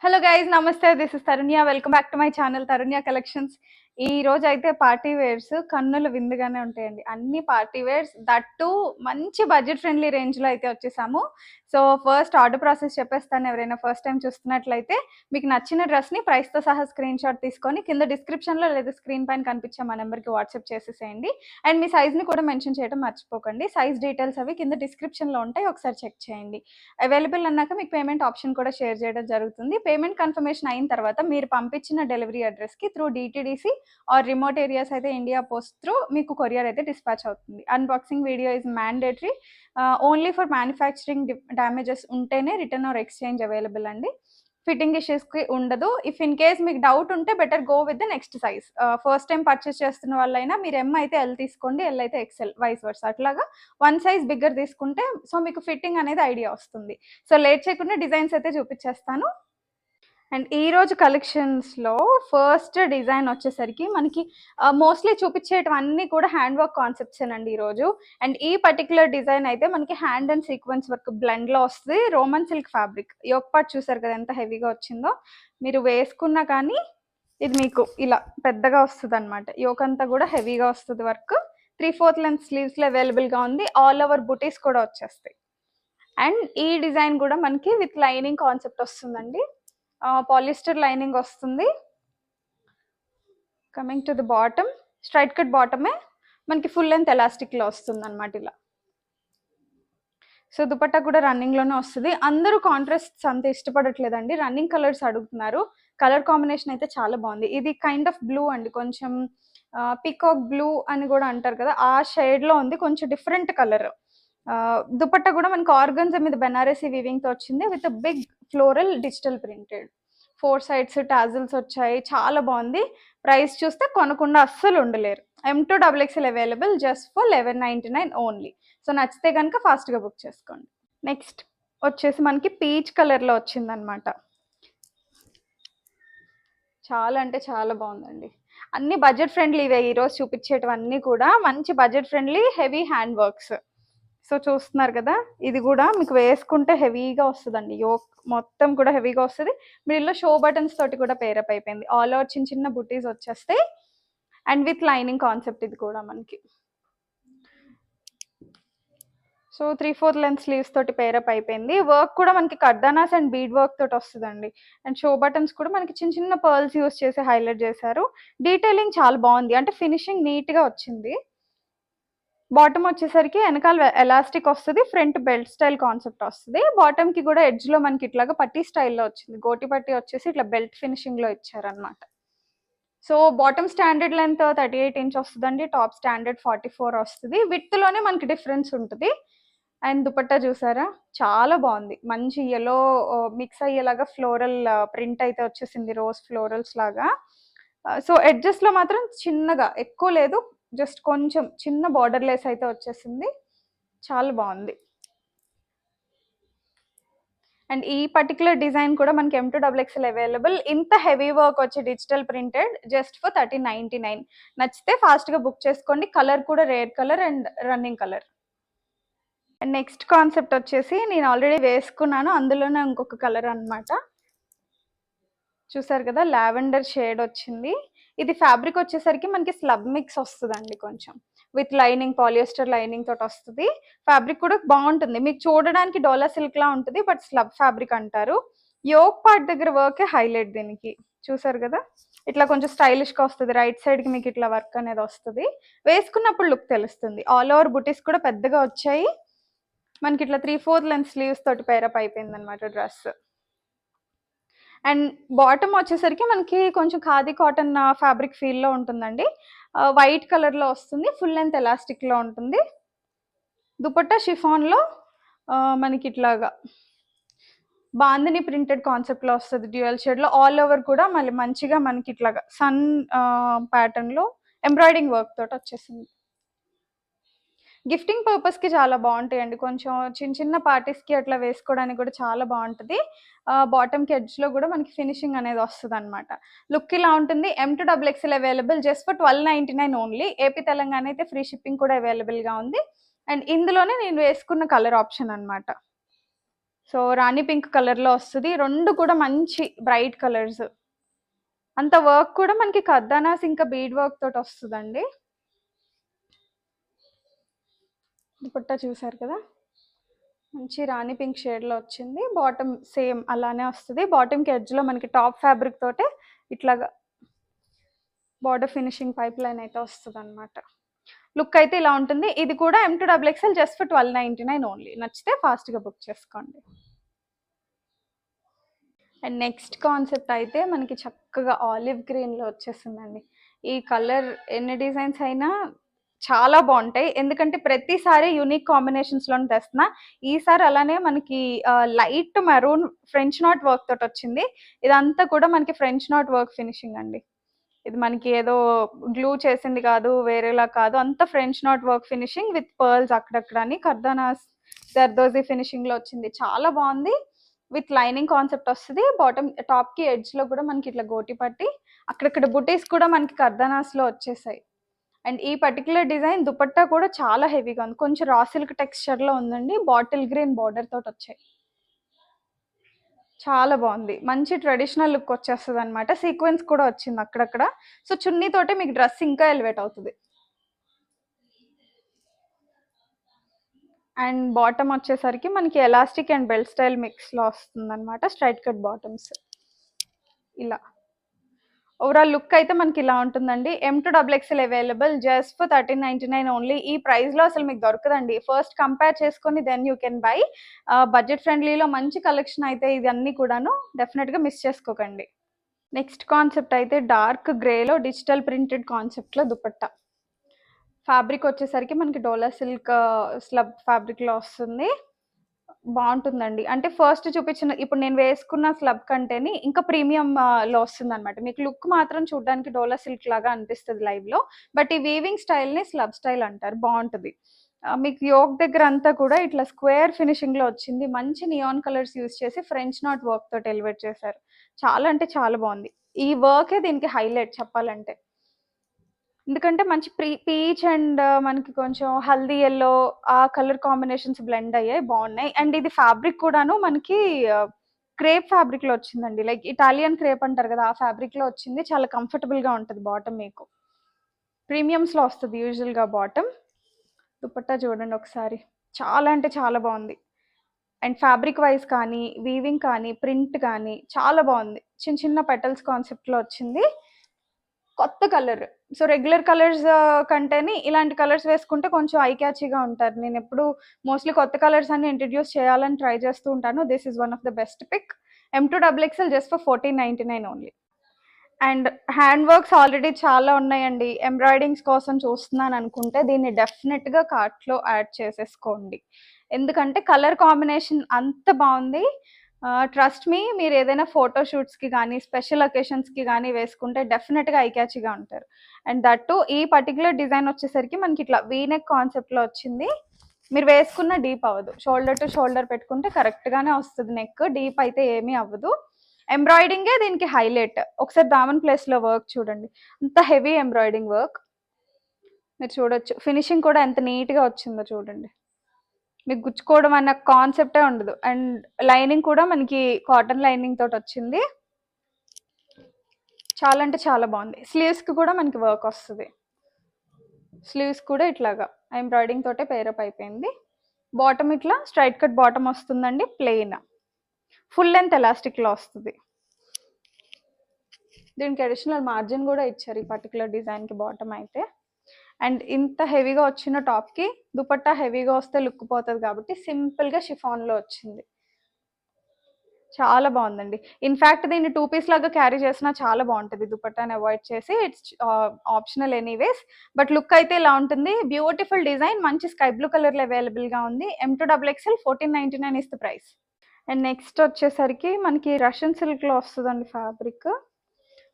Hello guys, నమస్తే. This is Tarunya. Welcome back to my channel Tarunya collections. ఈ రోజు అయితే పార్టీ వేర్స్ కన్నుల విందుగానే ఉంటాయండి. అన్ని పార్టీ వేర్స్ దట్టు మంచి బడ్జెట్ ఫ్రెండ్లీ రేంజ్ లో అయితే వచ్చేసాము. సో ఫస్ట్ ఆర్డర్ ప్రాసెస్ చెప్పేస్తాను. ఎవరైనా ఫస్ట్ టైం చూస్తున్నట్లయితే మీకు నచ్చిన డ్రెస్ ని ప్రైస్ తో సహా స్క్రీన్ షాట్ తీసుకొని కింద డిస్క్రిప్షన్ లో లేదా స్క్రీన్ పైన కనిపించే మా నెంబర్ కి వాట్సాప్ చేసేసేయండి. అండ్ మీ సైజ్ ని కూడా మెన్షన్ చేయడం మర్చిపోకండి. సైజ్ డీటెయిల్స్ అవి కింద డిస్క్రిప్షన్ లో ఉంటాయి, ఒకసారి చెక్ చేయండి. అవైలబుల్ అన్నాక మీకు పేమెంట్ ఆప్షన్ కూడా షేర్ చేయడం జరుగుతుంది. పేమెంట్ కన్ఫర్మేషన్ అయిన తర్వాత మీరు పంపించిన డెలివరీ అడ్రస్ కి through DTDC are remote areas అయితే ఇండియా పోస్ట్ త్రూ మీకు కొరియర్ అయితే డిస్పాచ్ అవుతుంది. Unboxing video is mandatory. Only for manufacturing damages ఉంటేనే రిటర్న్ ఆర్ ఎక్స్చేంజ్ అవైలబుల్ అండి. ఫిట్టింగ్ ఇష్యూస్కి ఉండదు. ఇఫ్ ఇన్ కేస్ మీకు డౌట్ ఉంటే better go with the next size. First time purchase చేస్తున్న వాళ్ళైనా మీరు ఎం అయితే ఎల్ తీసుకోండి, ఎల్ అయితే ఎక్స్ఎల్, వైస్ వర్స్. అట్లాగా వన్ సైజ్ బిగ్గర్ తీసుకుంటే సో మీకు ఫిట్టింగ్ అనేది ఐడియా వస్తుంది. సో లేట్ చేయకుండా డిజైన్స్ అయితే చూపించేస్తాను. అండ్ ఈ రోజు కలెక్షన్స్లో ఫస్ట్ డిజైన్ వచ్చేసరికి మనకి మోస్ట్లీ చూపించేటివన్నీ కూడా హ్యాండ్ వర్క్ కాన్సెప్ట్స్ అండి ఈరోజు. అండ్ ఈ పర్టికులర్ డిజైన్ అయితే మనకి హ్యాండ్ అండ్ సీక్వెన్స్ వర్క్ బ్లెండ్లో వస్తుంది. Roman silk fabric yoke part చూసారు కదా ఎంత హెవీగా వచ్చిందో. మీరు వేసుకున్నా కానీ ఇది మీకు ఇలా పెద్దగా వస్తుంది అనమాట. యోక్ అంతా కూడా హెవీగా వస్తుంది వర్క్. 3/4 లెంత్ స్లీవ్స్లో అవైలబుల్గా ఉంది. ఆల్ ఓవర్ బుటీస్ కూడా వచ్చేస్తాయి. అండ్ ఈ డిజైన్ కూడా మనకి విత్ లైనింగ్ కాన్సెప్ట్ వస్తుందండి. పాలిస్టర్ లైనింగ్ వస్తుంది. Coming to the bottom, straight cut బాటమే మనకి ఫుల్ లెంత్ ఎలాస్టిక్లో వస్తుంది అనమాట ఇలా. సో దుపట్టా కూడా రన్నింగ్లోనే వస్తుంది. అందరూ కాంట్రాస్ట్స్ అంత ఇష్టపడట్లేదండి, రన్నింగ్ కలర్స్ అడుగుతున్నారు. కలర్ కాంబినేషన్ అయితే చాలా బాగుంది. ఇది కైండ్ ఆఫ్ బ్లూ అండి, కొంచెం పీకాక్ బ్లూ అని కూడా అంటారు కదా, ఆ షేడ్లో ఉంది. కొంచెం డిఫరెంట్ కలర్. దుపట్టా కూడా మనకి ఆర్గన్జా మీద బెనారసీ వీవింగ్తో వచ్చింది with big floral digital printed. 4 sides tassels వచ్చాయి, చాలా బాగుంది. ప్రైస్ చూస్తే కొనకుండా అస్సలు ఉండలేరు. M2XXL available just for 1199 only. So నచ్చితే కనుక ఫాస్ట్గా బుక్ చేసుకోండి. నెక్స్ట్ వచ్చేసి మనకి పీచ్ కలర్లో వచ్చిందనమాట. చాలా అంటే చాలా బాగుందండి. అన్ని బడ్జెట్ ఫ్రెండ్లీ ఇవే ఈరోజు చూపించేటివన్నీ కూడా మంచి budget friendly heavy hand works. So చూస్తున్నారు కదా, ఇది కూడా మీకు వేసుకుంటే హెవీగా వస్తుందండి. యోక్ మొత్తం కూడా హెవీగా వస్తుంది. మిడిల్లో షో బటన్స్ తోటి కూడా పేరప్ అయిపోయింది. ఆల్ ఓవర్ చిన్న చిన్న బుటీస్ వచ్చేస్తాయి. అండ్ విత్ లైనింగ్ కాన్సెప్ట్ ఇది కూడా మనకి. సో 3/4 లెంత్ స్లీవ్స్ తోటి పేరప్ అయిపోయింది. వర్క్ కూడా మనకి కర్దానాస్ అండ్ బీడ్ వర్క్ తోటి వస్తుందండి. అండ్ షో బటన్స్ కూడా మనకి చిన్న చిన్న పర్ల్స్ యూస్ చేసి హైలైట్ చేశారు. డీటెయిలింగ్ చాలా బాగుంది, అంటే ఫినిషింగ్ నీట్గా వచ్చింది. బాటమ్ వచ్చేసరికి వెనకాల ఎలాస్టిక్ వస్తుంది, ఫ్రంట్ బెల్ట్ స్టైల్ కాన్సెప్ట్ వస్తుంది. బాటమ్ కి కూడా ఎడ్జ్ లో మనకి ఇట్లాగా పట్టీ స్టైల్లో వచ్చింది. గోటి పట్టీ వచ్చేసి ఇట్లా బెల్ట్ ఫినిషింగ్ లో ఇచ్చారనమాట. So bottom standard length 38 inch వస్తుందండి. టాప్ స్టాండర్డ్ 44 వస్తుంది. విత్ లోనే మనకి డిఫరెన్స్ ఉంటుంది. అండ్ దుపట్టా చూసారా, చాలా బాగుంది. మంచి ఎల్లో మిక్స్ అయ్యేలాగా ఫ్లోరల్ ప్రింట్ అయితే వచ్చేసింది, రోజ్ ఫ్లోరల్స్ లాగా. సో ఎడ్జెస్ లో మాత్రం చిన్నగా, ఎక్కువ లేదు, జస్ట్ కొంచెం చిన్న బార్డర్ లెస్ అయితే వచ్చేసింది. చాలా బాగుంది. అండ్ ఈ పర్టికులర్ డిజైన్ కూడా మనకి M2XXL అవైలబుల్. ఇంత హెవీ వర్క్ వచ్చి డిజిటల్ ప్రింటెడ్ జస్ట్ ఫర్ 1399. నచ్చితే ఫాస్ట్గా బుక్ చేసుకోండి. కలర్ కూడా rare colour and running colour. And next concept వచ్చేసి నేను ఆల్రెడీ వేసుకున్నాను, అందులోనే ఇంకొక కలర్ అనమాట. చూసారు కదా, లావెండర్ షేడ్ వచ్చింది. ఇది ఫ్యాబ్రిక్ వచ్చేసరికి మనకి స్లబ్ మిక్స్ వస్తుందండి, కొంచెం విత్ లైనింగ్, పాలియస్టర్ లైనింగ్ తోటి వస్తుంది. ఫ్యాబ్రిక్ కూడా బాగుంటుంది. మీకు చూడడానికి డోలా సిల్క్ లా ఉంటుంది, బట్ స్లబ్ ఫ్యాబ్రిక్ అంటారు. యోక్ పార్ట్ దగ్గర వర్కే హైలైట్ దీనికి. చూసారు కదా, ఇట్లా కొంచెం స్టైలిష్ గా వస్తుంది. రైట్ సైడ్ కి మీకు ఇట్లా వర్క్ అనేది వస్తుంది. వేసుకున్నప్పుడు లుక్ తెలుస్తుంది. ఆల్ ఓవర్ బుటీస్ కూడా పెద్దగా వచ్చాయి. మనకి ఇట్లా 3/4 లెంత్ స్లీవ్స్ తోటి పేరప్ అయిపోయింది అనమాట డ్రెస్. అండ్ బాటమ్ వచ్చేసరికి మనకి కొంచెం ఖాదీ కాటన్ ఫ్యాబ్రిక్ ఫీల్లో ఉంటుందండి. వైట్ కలర్లో వస్తుంది, ఫుల్ లెంత్ ఎలాస్టిక్లో ఉంటుంది. దుపట్టా షిఫాన్లో మనకి ఇట్లాగా బాందిని ప్రింటెడ్ కాన్సెప్ట్లో వస్తుంది, డ్యూయల్ షేడ్లో. ఆల్ ఓవర్ కూడా మళ్ళీ మంచిగా మనకి ఇట్లాగా సన్ ప్యాటర్న్లో ఎంబ్రాయిడింగ్ వర్క్ తోటి వచ్చేసింది. గిఫ్టింగ్ పర్పస్కి చాలా బాగుంటాయండి. కొంచెం చిన్న చిన్న పార్టీస్కి అట్లా వేసుకోవడానికి కూడా చాలా బాగుంటుంది. బాటమ్కి ఎడ్జ్లో కూడా మనకి ఫినిషింగ్ అనేది వస్తుంది అనమాట. లుక్ ఇలా ఉంటుంది. M2XXL available just for 1299 only. AP Telangana అయితే ఫ్రీ షిప్పింగ్ కూడా అవైలబుల్గా ఉంది. అండ్ ఇందులోనే నేను వేసుకున్న కలర్ ఆప్షన్ అనమాట. సో రాణి పింక్ కలర్ లో వస్తుంది, రెండు కూడా మంచి బ్రైట్ కలర్స్. అంత వర్క్ కూడా మనకి కర్దానాస్ ఇంకా బీడ్ వర్క్ తోటి వస్తుందండి. దుపట్టా చూసారు కదా, మంచి రాణి పింక్ షేడ్లో వచ్చింది. బాటమ్ సేమ్ అలానే వస్తుంది. బాటమ్కి ఎడ్జ్లో మనకి టాప్ ఫ్యాబ్రిక్ తోటే ఇట్లాగా బార్డర్ ఫినిషింగ్ పైప్ లైన్ అయితే వస్తుంది అనమాట. లుక్ అయితే ఇలా ఉంటుంది. ఇది కూడా M2XXL జస్ట్ ఫర్ 1299 ఓన్లీ. నచ్చితే ఫాస్ట్గా బుక్ చేసుకోండి. అండ్ నెక్స్ట్ కాన్సెప్ట్ అయితే మనకి చక్కగా ఆలివ్ గ్రీన్లో వచ్చేసిందండి. ఈ కలర్ ఎన్ని డిజైన్స్ అయినా చాలా బాగుంటాయి, ఎందుకంటే ప్రతిసారి యూనిక్ కాంబినేషన్స్లో తెస్తున్నా. ఈసారి అలానే మనకి light maroon French knot work తోటి వచ్చింది. ఇదంతా కూడా మనకి ఫ్రెంచ్ నాట్ వర్క్ ఫినిషింగ్ అండి. ఇది మనకి ఏదో గ్లూ చేసింది కాదు, వేరేలా కాదు, అంత French knot work finishing with pearls అక్కడక్కడ అని కర్దానాస్ జర్దోజీ ఫినిషింగ్ లో వచ్చింది. చాలా బాగుంది. విత్ లైనింగ్ కాన్సెప్ట్ వస్తుంది. బాటమ్ టాప్ కి ఎడ్జ్ లో కూడా మనకి ఇట్లా గోటి పట్టి అక్కడక్కడ బుటీస్ కూడా మనకి కర్దానాస్ లో వచ్చేసాయి. అండ్ ఈ పర్టికులర్ డిజైన్ దుపట్టా కూడా చాలా హెవీగా ఉంది, కొంచెం రా సిల్క్ టెక్స్చర్ లో ఉందండి. బాటిల్ గ్రీన్ బార్డర్ తోటి వచ్చాయి, చాలా బాగుంది. మంచి ట్రెడిషనల్ లుక్ వచ్చేస్తుంది అనమాట. సీక్వెన్స్ కూడా వచ్చింది అక్కడక్కడ. సో చున్నీ తోటే మీకు డ్రెస్ ఇంకా ఎలివేట్ అవుతుంది. అండ్ బాటమ్ వచ్చేసరికి మనకి elastic and belt style mix లో వస్తుంది అనమాట. స్ట్రైట్ కట్ బాటమ్స్ ఇలా. ఓవరాల్ లుక్ అయితే మనకి ఇలా ఉంటుందండి. M2XXL available just for 1399 only. ఈ ప్రైస్ లో అసలు మీకు దొరకదండి. ఫస్ట్ కంపేర్ చేసుకొని then you can buy. Budget ఫ్రెండ్లీలో మంచి కలెక్షన్ అయితే ఇది అన్ని కూడాను, డెఫినెట్ గా మిస్ చేసుకోకండి. నెక్స్ట్ కాన్సెప్ట్ అయితే డార్క్ గ్రేలో డిజిటల్ ప్రింటెడ్ కాన్సెప్ట్లో దుపట్టా. ఫ్యాబ్రిక్ వచ్చేసరికి మనకి డోలా సిల్క్ స్లబ్ ఫ్యాబ్రిక్లో వస్తుంది. బాగుంటుందండి. అంటే ఫస్ట్ చూపించిన ఇప్పుడు నేను వేసుకున్న స్లబ్ కంటేని ఇంకా ప్రీమియం లో వస్తుంది అనమాట. మీకు లుక్ మాత్రం చూడడానికి డోలా సిల్క్ లాగా అనిపిస్తుంది లైవ్లో, బట్ ఈ వీవింగ్ స్టైల్ని స్లబ్ స్టైల్ అంటారు. బాగుంటుంది. మీకు యోక్ దగ్గర అంతా కూడా ఇట్లా స్క్వేర్ ఫినిషింగ్లో వచ్చింది. మంచి నియాన్ కలర్స్ యూస్ చేసి ఫ్రెంచ్ నాట్ వర్క్ తోటి ఎలివేట్ చేశారు. చాలా అంటే చాలా బాగుంది. ఈ వర్కే దీనికి హైలైట్ చెప్పాలంటే, ఎందుకంటే మంచి పీచ్ అండ్ మనకి కొంచెం హల్దీ ఎల్లో ఆ కలర్ కాంబినేషన్స్ బ్లెండ్ అయ్యాయి, బాగున్నాయి. అండ్ ఇది ఫ్యాబ్రిక్ కూడాను మనకి క్రేప్ ఫ్యాబ్రిక్ లో వచ్చిందండి. లైక్ ఇటాలియన్ క్రేప్ అంటారు కదా, ఆ ఫ్యాబ్రిక్ లో వచ్చింది. చాలా కంఫర్టబుల్ గా ఉంటుంది. బాటమ్ మీకు ప్రీమియమ్స్ లో వస్తుంది యూజువల్ గా బాటమ్. దుపట్టా చూడండి ఒకసారి, చాలా అంటే చాలా బాగుంది. అండ్ ఫ్యాబ్రిక్ వైజ్ కానీ వీవింగ్ కానీ ప్రింట్ కానీ చాలా బాగుంది. చిన్న చిన్న పెటల్స్ కాన్సెప్ట్ లో వచ్చింది. కొత్త కలర్. సో రెగ్యులర్ కలర్స్ కంటేని ఇలాంటి కలర్స్ వేసుకుంటే కొంచెం ఐ క్యాచీగా ఉంటారు. నేను ఎప్పుడు మోస్ట్లీ కొత్త కలర్స్ అన్ని ఇంట్రడ్యూస్ చేయాలని ట్రై చేస్తూ ఉంటాను. This is one of the best pick. M2XXL just for 1499 only. And hand works already చాలా ఉన్నాయండి. ఎంబ్రాయిడింగ్స్ కోసం చూస్తున్నాను అనుకుంటే దీన్ని డెఫినెట్గా కార్ట్లో యాడ్ చేసేసుకోండి, ఎందుకంటే కలర్ కాంబినేషన్ అంత బాగుంది. ట్రస్ట్ మీ, మీరు ఏదైనా ఫోటోషూట్స్కి కానీ స్పెషల్ అకేషన్స్కి కానీ వేసుకుంటే డెఫినెట్గా ఐ క్యాచీగా ఉంటారు. అండ్ దట్ టు ఈ పర్టికులర్ డిజైన్ వచ్చేసరికి మనకి ఇట్లా వీనెక్ కాన్సెప్ట్లో వచ్చింది. మీరు వేసుకున్న డీప్ అవ్వదు. షోల్డర్ టు షోల్డర్ పెట్టుకుంటే కరెక్ట్గానే వస్తుంది. నెక్ డీప్ అయితే ఏమీ అవ్వదు. ఎంబ్రాయిడింగే దీనికి హైలైట్. ఒకసారి దామన్ ప్లేస్లో వర్క్ చూడండి, అంత హెవీ ఎంబ్రాయిడింగ్ వర్క్ మీరు చూడొచ్చు. ఫినిషింగ్ కూడా ఎంత నీట్గా వచ్చిందో చూడండి. మీకు గుచ్చుకోవడం అన్న కాన్సెప్టే ఉండదు. అండ్ లైనింగ్ కూడా మనకి కాటన్ లైనింగ్ తోటి వచ్చింది. చాలా అంటే చాలా బాగుంది. స్లీవ్స్కి కూడా మనకి వర్క్ వస్తుంది. స్లీవ్స్ కూడా ఇట్లాగా ఎంబ్రాయిడింగ్ తోటే పేరప్ అయిపోయింది. బాటమ్ ఇట్లా స్ట్రైట్ కట్ బాటమ్ వస్తుందండి, ప్లెయిన్. ఫుల్ లెంత్ ఎలాస్టిక్లో వస్తుంది. దీనికి అడిషనల్ మార్జిన్ కూడా ఇచ్చారు ఈ పర్టికులర్ డిజైన్కి బాటమ్ అయితే. అండ్ ఇంత హెవీగా వచ్చిన టాప్కి దుపట్టా హెవీగా వస్తే లుక్ పోతుంది కాబట్టి సింపుల్గా షిఫాన్లో వచ్చింది. చాలా బాగుందండి. ఇన్ఫ్యాక్ట్ దీన్ని 2 పీస్ లాగా క్యారీ చేసినా చాలా బాగుంటుంది. దుపట్టాని అవాయిడ్ చేసి it's optional anyways, but look అయితే ఇలా ఉంటుంది. బ్యూటిఫుల్ డిజైన్, మంచి స్కై బ్లూ కలర్లో అవైలబుల్గా ఉంది. M2XXL 1499 is the price. And next వచ్చేసరికి మనకి రష్యన్ సిల్క్లో వస్తుందండి ఫ్యాబ్రిక్.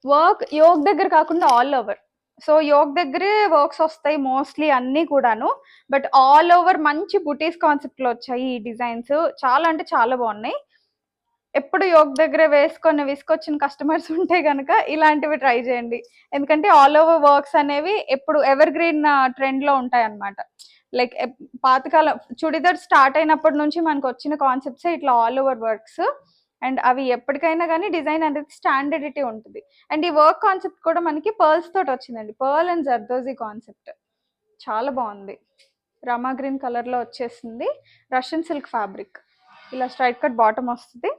వర్క్ యోక్ దగ్గర కాకుండా ఆల్ ఓవర్. సో యోక్ దగ్గరే వర్క్స్ వస్తాయి మోస్ట్లీ అన్నీ కూడాను, బట్ ఆల్ ఓవర్ మంచి బుటీస్ కాన్సెప్ట్లో వచ్చాయి ఈ డిజైన్స్. చాలా అంటే చాలా బాగున్నాయి. ఎప్పుడు యోక్ దగ్గర వేసుకొని విసుకొచ్చిన కస్టమర్స్ ఉంటే కనుక ఇలాంటివి ట్రై చేయండి, ఎందుకంటే ఆల్ ఓవర్ వర్క్స్ అనేవి ఎప్పుడు ఎవర్ గ్రీన్ ట్రెండ్లో ఉంటాయి అన్నమాట. లైక్ పాతకాలం చుడిదార్ స్టార్ట్ అయినప్పటి నుంచి మనకు వచ్చిన కాన్సెప్ట్స్ ఇట్లా ఆల్ ఓవర్ వర్క్స్. అండ్ అవి ఎప్పటికైనా కానీ డిజైన్ అనేది స్టాండర్డిటీ ఉంటుంది. అండ్ ఈ వర్క్ కాన్సెప్ట్ కూడా మనకి పర్ల్స్ తోటి వచ్చిందండి. పర్ల్ అండ్ జర్దోజీ కాన్సెప్ట్ చాలా బాగుంది. రమా గ్రీన్ కలర్ లో వచ్చేసింది. Russian silk fabric. ఇలా స్ట్రైట్ కట్ బాటమ్ వస్తుంది.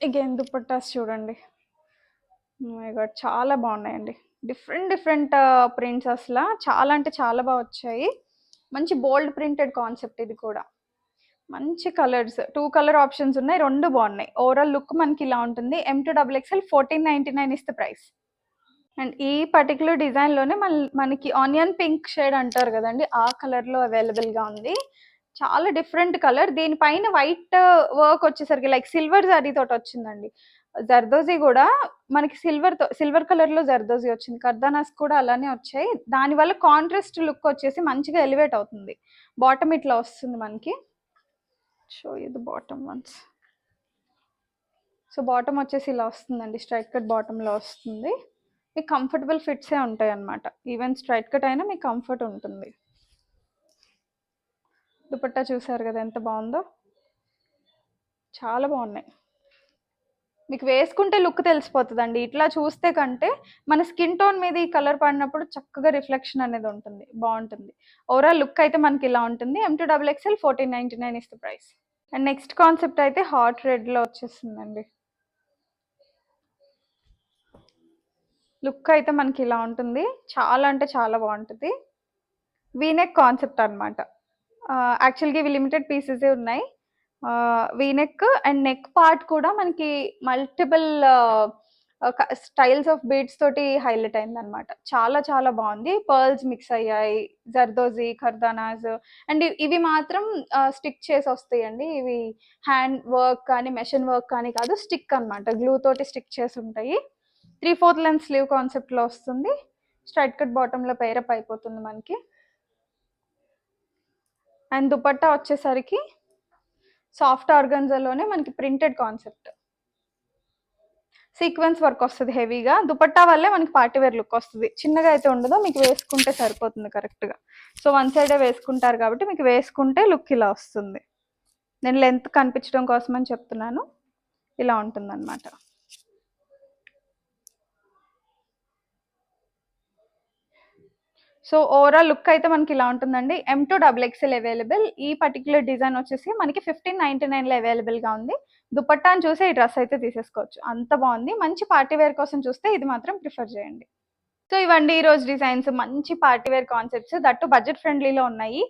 అగైన్ దుపట్టాస్ చూడండి. మై గాడ్ చాలా బాగున్నాయండి. డిఫరెంట్ డిఫరెంట్ ప్రింట్స్ అసలు చాలా అంటే చాలా బాగా వచ్చాయి. మంచి బోల్డ్ ప్రింటెడ్ కాన్సెప్ట్ ఇది కూడా. మంచి కలర్స్ 2 కలర్ ఆప్షన్స్ ఉన్నాయి. 2 బాగున్నాయి. ఓవరాల్ లుక్ మనకి ఇలా ఉంటుంది. M2XXL 1499 is the price. And ఈ పర్టికులర్ డిజైన్లోనే మనకి ఆనియన్ పింక్ షేడ్ అంటారు కదండి, ఆ కలర్లో అవైలబుల్గా ఉంది. చాలా డిఫరెంట్ కలర్. దీనిపైన వైట్ వర్క్ వచ్చేసరికి లైక్ సిల్వర్ జరీ తోటి వచ్చిందండి. జర్దోజీ కూడా మనకి సిల్వర్ కలర్ లో జర్దోజీ వచ్చింది. కర్దానాస్ కూడా అలానే వచ్చాయి. దానివల్ల కాంట్రాస్ట్ లుక్ వచ్చేసి మంచిగా ఎలివేట్ అవుతుంది. బాటమ్ ఇట్లా వస్తుంది మనకి. షో ఇది బాటమ్ వన్స్. సో బాటమ్ వచ్చేసి ఇలా వస్తుందండి. స్ట్రైట్ కట్ బాటమ్ లో వస్తుంది. మీకు కంఫర్టబుల్ ఫిట్సే ఉంటాయి అన్నమాట. ఈవెన్ స్ట్రైట్ కట్ అయినా మీకు కంఫర్ట్ ఉంటుంది. దుపట్టా చూసారు కదా ఎంత బాగుందో. చాలా బాగున్నాయి. మీకు వేసుకుంటే లుక్ తెలిసిపోతుందండి. ఇట్లా చూస్తే కంటే మన స్కిన్ టోన్ మీద ఈ కలర్ పడినప్పుడు చక్కగా రిఫ్లెక్షన్ అనేది ఉంటుంది, బాగుంటుంది. ఓవరాల్ లుక్ అయితే మనకి ఇలా ఉంటుంది. M2XXL 1499 is the price. And next concept అయితే హాట్ రెడ్ లో వచ్చేస్తుందండి. లుక్ అయితే మనకి ఇలా ఉంటుంది. చాలా అంటే చాలా బాగుంటుంది. వీనెక్ కాన్సెప్ట్ అనమాట. యాక్చువల్గా ఇవి లిమిటెడ్ పీసెస్ ఉన్నాయి. వీనెక్ అండ్ నెక్ పార్ట్ కూడా మనకి మల్టిపుల్ స్టైల్స్ ఆఫ్ బీడ్స్ తోటి హైలైట్ అయింది అనమాట. చాలా చాలా బాగుంది. పర్ల్స్ మిక్స్ అయ్యాయి, జర్దోజీ, ఖర్దానాస్. అండ్ ఇవి మాత్రం స్టిక్ చేసి వస్తాయండి. ఇవి హ్యాండ్ వర్క్ కానీ మెషిన్ వర్క్ కానీ కాదు, స్టిక్ అనమాట. గ్లూ తోటి స్టిక్ చేసి ఉంటాయి. 3/4 లెంత్ స్లీవ్ కాన్సెప్ట్ లో వస్తుంది. స్ట్రైట్ కట్ బాటమ్ లో పేరప్ అయిపోతుంది మనకి. అండ్ దుపట్టా వచ్చేసరికి సాఫ్ట్ ఆర్గన్జాలోనే మనకి ప్రింటెడ్ కాన్సెప్ట్. సీక్వెన్స్ వర్క్ వస్తుంది హెవీగా. దుపట్టా వల్లే మనకి పార్టీవేర్ లుక్ వస్తుంది. చిన్నగా అయితే ఉండదు, మీకు వేసుకుంటే సరిపోతుంది కరెక్ట్గా. సో వన్ సైడే వేసుకుంటారు కాబట్టి మీకు వేసుకుంటే లుక్ ఇలా వస్తుంది. నేను లెంత్ కనిపించడం కోసం అని చెప్తున్నాను. ఇలా ఉంటుంది అనమాట. సో ఓవరాల్ లుక్ అయితే మనకి ఇలా ఉంటుందండి. M2XXL available. ఈ పర్టికులర్ డిజైన్ వచ్చేసి మనకి 1599 లో అవైలబుల్ గా ఉంది. దుపట్టాను చూసి ఈ డ్రెస్ అయితే తీసేసుకోవచ్చు, అంత బాగుంది. మంచి పార్టీ వేర్ కోసం చూస్తే ఇది మాత్రం ప్రిఫర్ చేయండి. సో ఇవండి ఈ రోజు డిజైన్స్. మంచి party wear concepts, that budget ఫ్రెండ్లీలో ఉన్నాయి.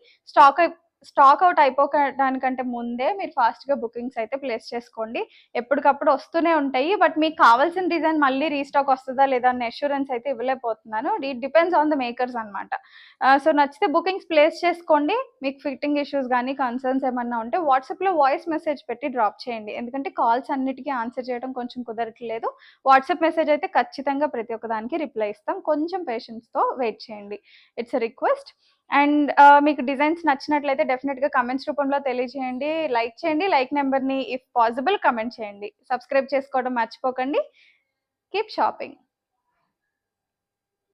స్టాక్ అవుట్ అయిపోవడానికంటే ముందే మీరు ఫాస్ట్ గా బుకింగ్స్ అయితే ప్లేస్ చేసుకోండి. ఎప్పటికప్పుడు వస్తూనే ఉంటాయి. బట్ మీకు కావాల్సిన డిజైన్ మళ్ళీ రీస్టాక్ వస్తుందా లేదా అన్న అష్యూరెన్స్ అయితే ఇవ్వలేకపోతున్నాను. It depends on the makers అనమాట. సో నచ్చితే బుకింగ్స్ ప్లేస్ చేసుకోండి. మీకు ఫిట్టింగ్ ఇష్యూస్ కానీ కన్సర్న్స్ ఏమన్నా ఉంటే వాట్సాప్లో వాయిస్ మెసేజ్ పెట్టి డ్రాప్ చేయండి. ఎందుకంటే కాల్స్ అన్నిటికీ ఆన్సర్ చేయడం కొంచెం కుదరట్లేదు. వాట్సాప్ మెసేజ్ అయితే ఖచ్చితంగా ప్రతి ఒక్కదానికి రిప్లై ఇస్తాం. కొంచెం పేషెన్స్తో వెయిట్ చేయండి. It's a request. అండ్ మీకు డిజైన్స్ నచ్చినట్లయితే డెఫినెట్గా కమెంట్స్ రూపంలో తెలియజేయండి. లైక్ చేయండి. లైక్ నెంబర్ని ఇఫ్ పాసిబుల్ కమెంట్ చేయండి. సబ్స్క్రైబ్ చేసుకోవడం మర్చిపోకండి. Keep shopping.